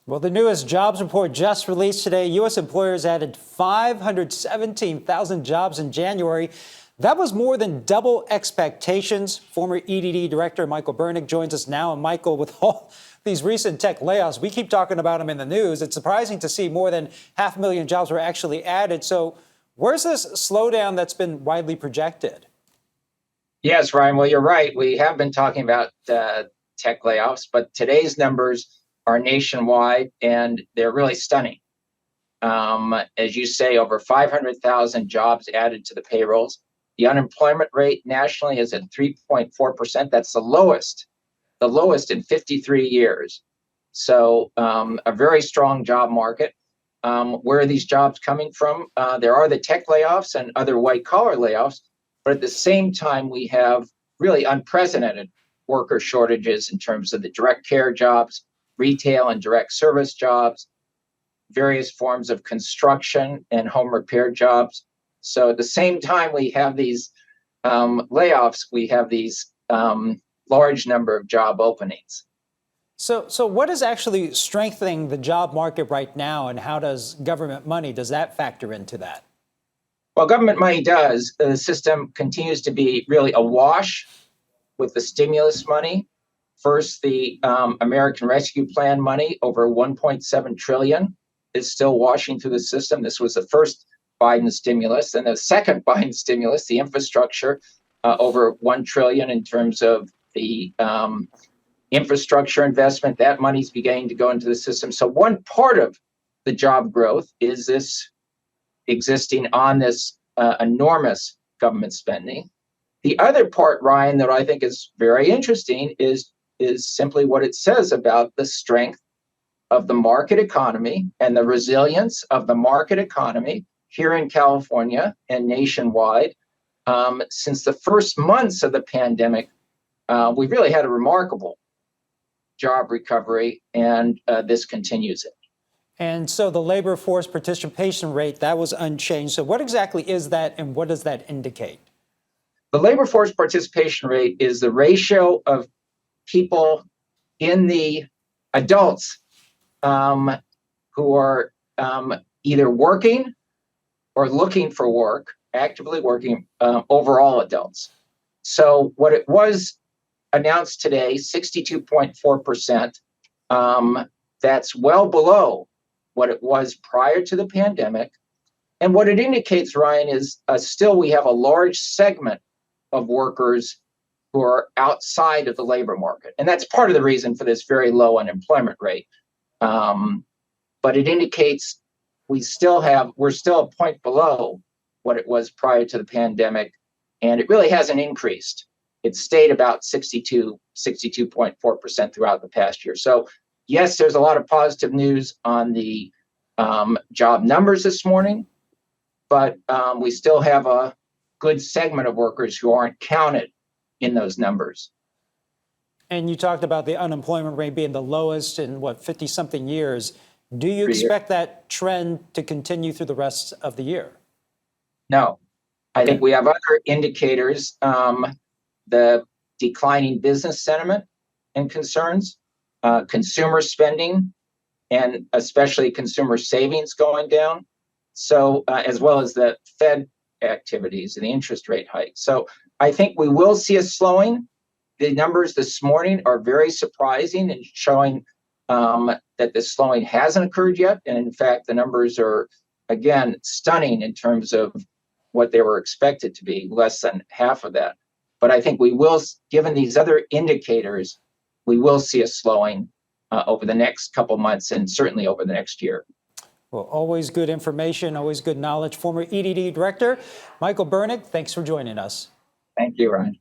Well, the newest jobs report just released today. U.S. employers added 517,000 jobs in January. That was more than double expectations. Former EDD director Michael Bernick joins us now. And Michael, with all these recent tech layoffs, we keep talking about them in the news. It's surprising to see more than 500,000 jobs were actually added. So where's this slowdown that's been widely projected? Yes, Ryan. Well, you're right. We have been talking about tech layoffs, but today's numbers are nationwide, and they're really stunning. As you say, over 500,000 jobs added to the payrolls. The unemployment rate nationally is at 3.4%. That's the lowest in 53 years. So a very strong job market. Where are these jobs coming from? There are the tech layoffs and other white-collar layoffs, but at the same time, we have really unprecedented worker shortages in terms of the direct care jobs, retail and direct service jobs, various forms of construction and home repair jobs. So at the same time we have these layoffs, we have these large number of job openings. So what is actually strengthening the job market right now, and how does government money, does that factor into that? Well, government money does. The system continues to be really awash with the stimulus money. First, the American Rescue Plan money, over $1.7 trillion, is still washing through the system. This was the first Biden stimulus. And the second Biden stimulus, the infrastructure, over $1 trillion in terms of the infrastructure investment. That money's beginning to go into the system. So one part of the job growth is this existing on this enormous government spending. The other part, Ryan, that I think is very interesting is simply what it says about the strength of the market economy and the resilience of the market economy here in California and nationwide. Since the first months of the pandemic, we've really had a remarkable job recovery, and this continues it. And so the labor force participation rate, that was unchanged. So what exactly is that, and what does that indicate? The labor force participation rate is the ratio of people in the adults who are either working or looking for work, actively working, overall adults. So what it was announced today, 62.4%, that's well below what it was prior to the pandemic. And what it indicates, Ryan, is still we have a large segment of workers who are outside of the labor market. And that's part of the reason for this very low unemployment rate. But it indicates we're still a point below what it was prior to the pandemic. And it really hasn't increased. It stayed about 62.4% throughout the past year. So yes, there's a lot of positive news on the job numbers this morning, but we still have a good segment of workers who aren't counted in those numbers. And you talked about the unemployment rate being the lowest in 50-something years. Do you expect that trend to continue through the rest of the year? No. I think we have other indicators, the declining business sentiment and concerns, consumer spending, and especially consumer savings going down. So as well as the Fed activities and the interest rate hike. So I think we will see a slowing. The numbers this morning are very surprising and showing that the slowing hasn't occurred yet. And in fact, the numbers are, again, stunning in terms of what they were expected to be, less than half of that. But I think we will, given these other indicators, we will see a slowing over the next couple months and certainly over the next year. Well, always good information, always good knowledge. Former EDD director Michael Bernick, thanks for joining us. Thank you, Ryan.